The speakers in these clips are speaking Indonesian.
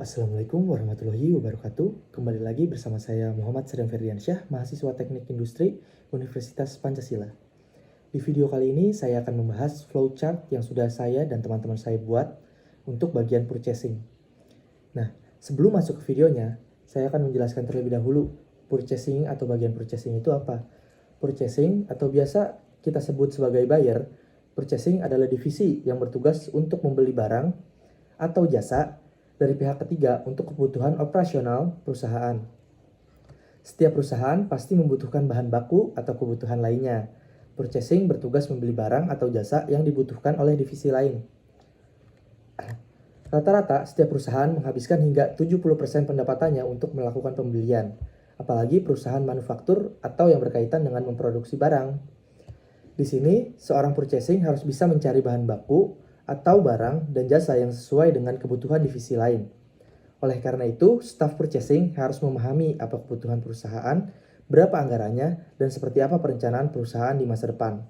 Assalamualaikum warahmatullahi wabarakatuh. Kembali lagi bersama saya Muhammad Sadam Ferdiansyah, mahasiswa Teknik Industri Universitas Pancasila. Di video kali ini saya akan membahas flowchart yang sudah saya dan teman-teman saya buat untuk bagian purchasing. Nah, sebelum masuk ke videonya, saya akan menjelaskan terlebih dahulu purchasing atau bagian purchasing itu apa. Purchasing atau biasa kita sebut sebagai buyer, purchasing adalah divisi yang bertugas untuk membeli barang atau jasa dari pihak ketiga untuk kebutuhan operasional perusahaan. Setiap perusahaan pasti membutuhkan bahan baku atau kebutuhan lainnya. Purchasing bertugas membeli barang atau jasa yang dibutuhkan oleh divisi lain. Rata-rata setiap perusahaan menghabiskan hingga 70% pendapatannya untuk melakukan pembelian, apalagi perusahaan manufaktur atau yang berkaitan dengan memproduksi barang. Di sini, seorang purchasing harus bisa mencari bahan baku atau barang dan jasa yang sesuai dengan kebutuhan divisi lain. Oleh karena itu, staf purchasing harus memahami apa kebutuhan perusahaan, berapa anggarannya, dan seperti apa perencanaan perusahaan di masa depan.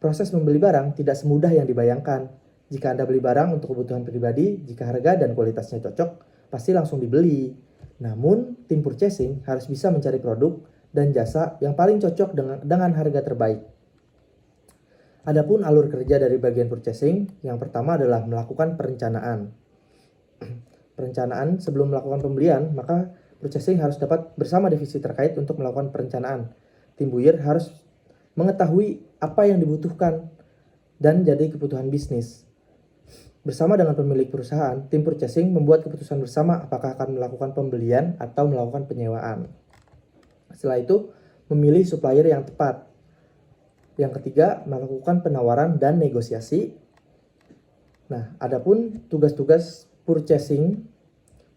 Proses membeli barang tidak semudah yang dibayangkan. Jika Anda beli barang untuk kebutuhan pribadi, jika harga dan kualitasnya cocok, pasti langsung dibeli. Namun, tim purchasing harus bisa mencari produk dan jasa yang paling cocok dengan harga terbaik. Adapun alur kerja dari bagian purchasing, yang pertama adalah melakukan perencanaan. Perencanaan sebelum melakukan pembelian, maka purchasing harus dapat bersama divisi terkait untuk melakukan perencanaan. Tim buyer harus mengetahui apa yang dibutuhkan dan jadi kebutuhan bisnis. Bersama dengan pemilik perusahaan, tim purchasing membuat keputusan bersama apakah akan melakukan pembelian atau melakukan penyewaan. Setelah itu, memilih supplier yang tepat. Yang ketiga, melakukan penawaran dan negosiasi. Nah, adapun tugas-tugas purchasing,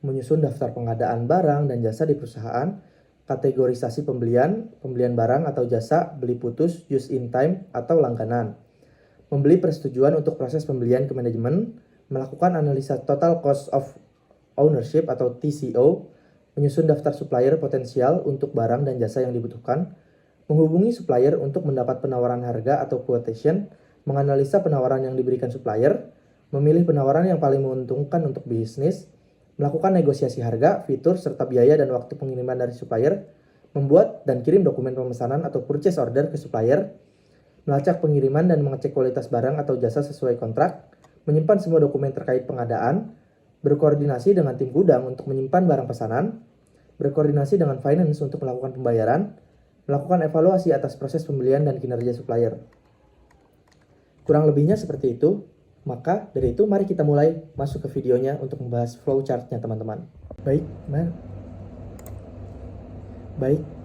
menyusun daftar pengadaan barang dan jasa di perusahaan, kategorisasi pembelian barang atau jasa, beli putus, use in time, atau langganan. Membeli persetujuan untuk proses pembelian ke manajemen, melakukan analisa total cost of ownership atau TCO, menyusun daftar supplier potensial untuk barang dan jasa yang dibutuhkan, menghubungi supplier untuk mendapat penawaran harga atau quotation, menganalisa penawaran yang diberikan supplier, memilih penawaran yang paling menguntungkan untuk bisnis, melakukan negosiasi harga, fitur, serta biaya dan waktu pengiriman dari supplier, membuat dan kirim dokumen pemesanan atau purchase order ke supplier, melacak pengiriman dan mengecek kualitas barang atau jasa sesuai kontrak, menyimpan semua dokumen terkait pengadaan, berkoordinasi dengan tim gudang untuk menyimpan barang pesanan, berkoordinasi dengan finance untuk melakukan pembayaran, melakukan evaluasi atas proses pembelian dan kinerja supplier. Kurang lebihnya seperti itu. Maka dari itu mari kita mulai masuk ke videonya untuk membahas flowchart-nya teman-teman. Baik,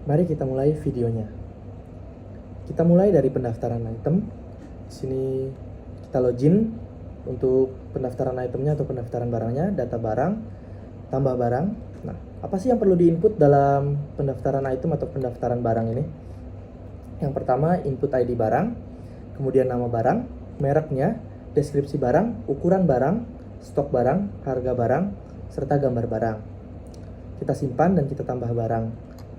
mari kita mulai videonya. Kita mulai dari pendaftaran item. Di sini kita login untuk pendaftaran itemnya atau pendaftaran barangnya, data barang, tambah barang. Nah, apa sih yang perlu diinput dalam pendaftaran item atau pendaftaran barang ini? Yang pertama, input ID barang, kemudian nama barang, mereknya, deskripsi barang, ukuran barang, stok barang, harga barang, serta gambar barang. Kita simpan dan kita tambah barang.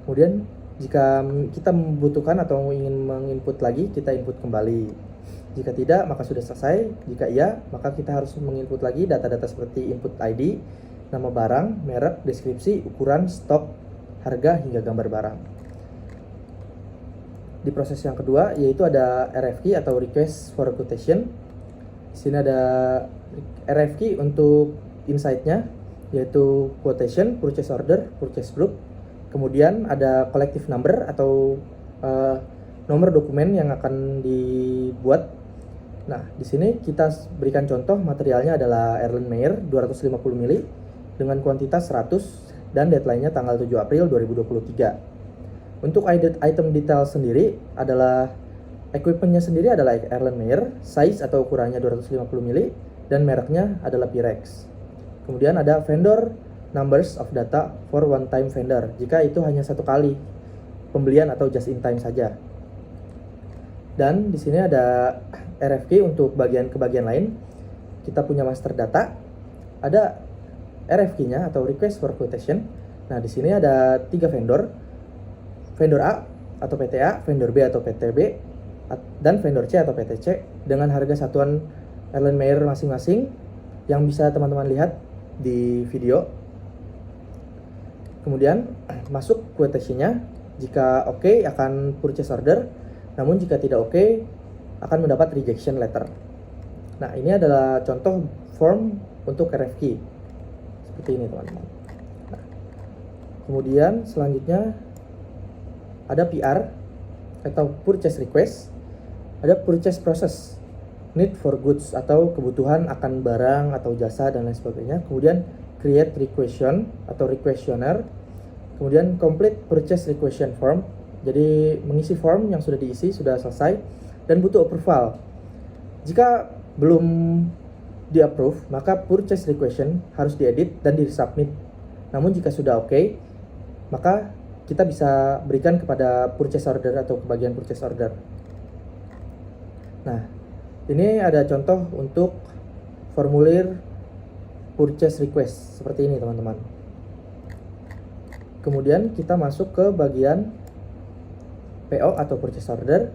Kemudian, jika kita membutuhkan atau ingin menginput lagi, kita input kembali. Jika tidak, maka sudah selesai. Jika iya, maka kita harus menginput lagi data-data seperti input ID, nama barang, merek, deskripsi, ukuran, stok, harga, hingga gambar barang. Di proses yang kedua, yaitu ada RFQ atau Request for Quotation. Di sini ada RFQ untuk insight-nya, yaitu Quotation, Purchase Order, Purchase Group. Kemudian ada Collective Number atau nomor dokumen yang akan dibuat. Nah, di sini kita berikan contoh materialnya adalah Erlenmeyer 250 mili dengan kuantitas 100 dan deadline-nya tanggal 7 April 2023. Untuk item detail sendiri adalah equipment-nya sendiri adalah Erlenmeyer, size atau ukurannya 250 mili dan mereknya adalah Pyrex. Kemudian ada vendor numbers of data for one time vendor jika itu hanya satu kali pembelian atau just in time saja. Dan di sini ada RFQ untuk bagian ke bagian lain. Kita punya master data, ada RFQ-nya atau request for quotation. Nah, di sini ada 3 vendor. Vendor A atau PTA, vendor B atau PTB, dan vendor C atau PTC dengan harga satuan Erlenmeyer masing-masing yang bisa teman-teman lihat di video. Kemudian masuk quotation-nya. Jika oke akan purchase order, namun jika tidak oke akan mendapat rejection letter. Nah, ini adalah contoh form untuk RFQ. Seperti ini, teman-teman. Nah, kemudian selanjutnya ada PR atau purchase request, ada purchase process, need for goods atau kebutuhan akan barang atau jasa dan lain sebagainya. Kemudian create requisition atau requisitioner. Kemudian complete purchase requisition form. Jadi mengisi form yang sudah diisi sudah selesai dan butuh approval. Jika belum di-approve, maka purchase requisition harus diedit dan di-submit. Namun jika sudah oke, maka kita bisa berikan kepada purchase order atau ke bagian purchase order. Nah, ini ada contoh untuk formulir purchase request seperti ini, teman-teman. Kemudian kita masuk ke bagian PO atau purchase order.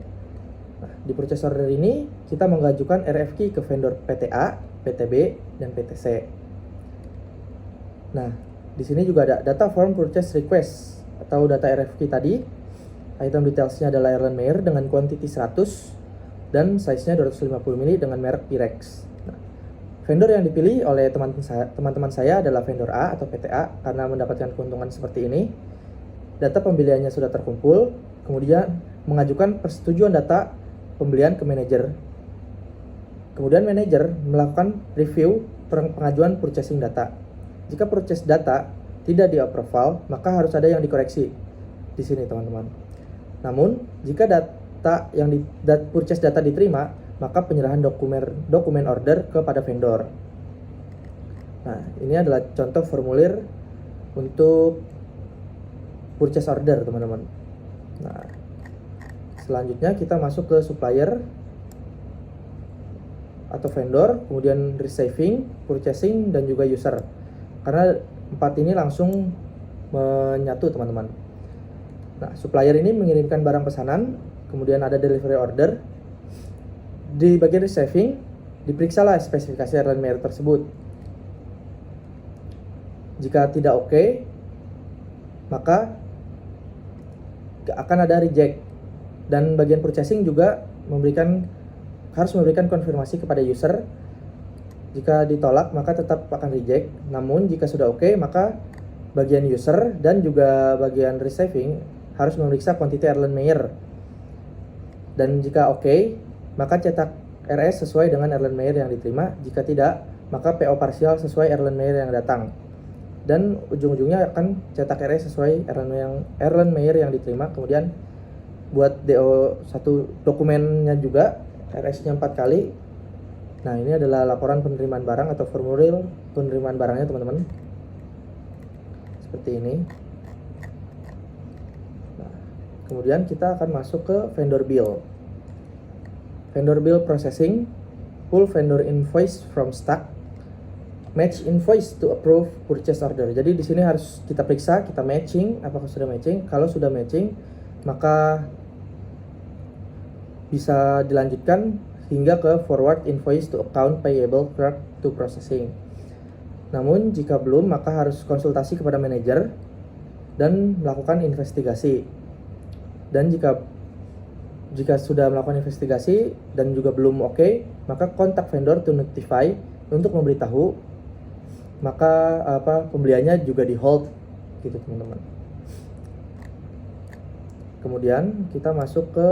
Nah, di purchase order ini kita mengajukan RFQ ke vendor PTA, PTB, dan PTC. Nah, di sini juga ada data form purchase request atau data RFQ tadi. Item detailsnya adalah Erlenmeyer dengan quantity 100 dan size-nya 250 ml dengan merek Pyrex. Vendor yang dipilih oleh teman-teman saya adalah vendor A atau PTA karena mendapatkan keuntungan seperti ini. Data pembeliannya sudah terkumpul, kemudian mengajukan persetujuan data pembelian ke manajer. Kemudian manajer melakukan review pengajuan purchasing data. Jika purchase data tidak di-approval, maka harus ada yang dikoreksi di sini, teman-teman. Namun, jika purchase data diterima, maka penyerahan dokumen order kepada vendor. Nah, ini adalah contoh formulir untuk purchase order, teman-teman. Nah, selanjutnya kita masuk ke supplier atau vendor, kemudian receiving, purchasing, dan juga user. Karena 4 ini langsung menyatu, teman-teman. Nah, supplier ini mengirimkan barang pesanan, kemudian ada delivery order. Di bagian receiving, diperiksalah spesifikasi Erlenmeyer tersebut. Jika tidak oke, maka akan ada reject. Dan bagian purchasing juga harus memberikan konfirmasi kepada user. Jika ditolak, maka tetap akan reject. Namun jika sudah oke, maka bagian user dan juga bagian receiving harus memeriksa quantity Erlenmeyer. Dan jika oke, maka cetak RS sesuai dengan Erlenmeyer yang diterima. Jika tidak, maka PO parsial sesuai Erlenmeyer yang datang. Dan ujung-ujungnya akan cetak RS sesuai Erlenmeyer yang diterima. Kemudian buat DO1 dokumennya juga, RS-nya 4 kali. Nah, ini adalah laporan penerimaan barang atau formulir penerimaan barangnya, teman-teman. Seperti ini. Nah, kemudian kita akan masuk ke vendor bill. Vendor bill processing, pull vendor invoice from stock, match invoice to approve purchase order. Jadi di sini harus kita periksa, kita matching, apakah sudah matching. Kalau sudah matching, maka bisa dilanjutkan hingga ke forward invoice to account payable clerk to processing. Namun jika belum, maka harus konsultasi kepada manajer dan melakukan investigasi. Dan jika sudah melakukan investigasi dan juga belum oke, maka kontak vendor to notify untuk memberitahu, maka pembeliannya juga di hold gitu, teman-teman. Kemudian kita masuk ke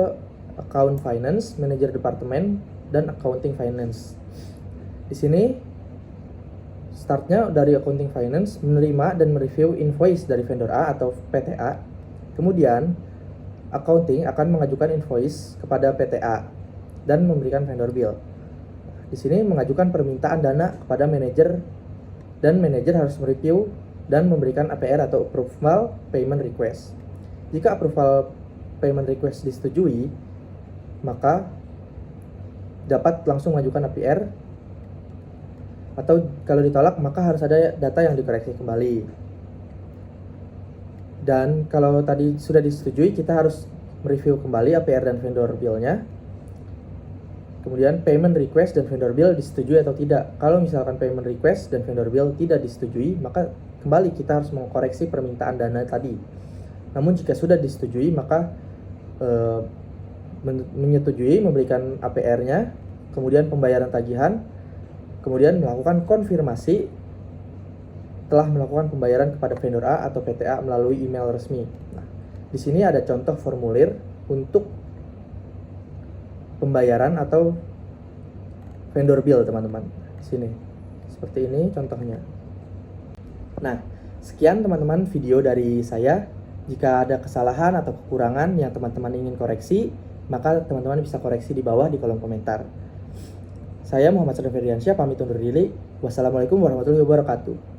account finance, manager departemen, dan accounting finance. Di sini startnya dari accounting finance, menerima dan mereview invoice dari vendor A atau PTA. Kemudian accounting akan mengajukan invoice kepada PTA dan memberikan vendor bill. Di sini mengajukan permintaan dana kepada manajer dan manajer harus mereview dan memberikan APR atau approval payment request. Jika approval payment request disetujui, maka dapat langsung mengajukan APR, atau kalau ditolak maka harus ada data yang dikoreksi kembali. Dan kalau tadi sudah disetujui, kita harus mereview kembali APR dan vendor bill-nya. Kemudian payment request dan vendor bill disetujui atau tidak. Kalau misalkan payment request dan vendor bill tidak disetujui, maka kembali kita harus mengkoreksi permintaan dana tadi. Namun jika sudah disetujui, maka menyetujui memberikan APR-nya, kemudian pembayaran tagihan, kemudian melakukan konfirmasi telah melakukan pembayaran kepada vendor A atau PTA melalui email resmi. Nah, di sini ada contoh formulir untuk pembayaran atau vendor bill, teman-teman. Sini, seperti ini contohnya. Nah, sekian teman-teman video dari saya. Jika ada kesalahan atau kekurangan yang teman-teman ingin koreksi, maka teman-teman bisa koreksi di bawah di kolom komentar. Saya Muhammad Sadam Ferdiansyah pamit undur diri. Wassalamualaikum warahmatullahi wabarakatuh.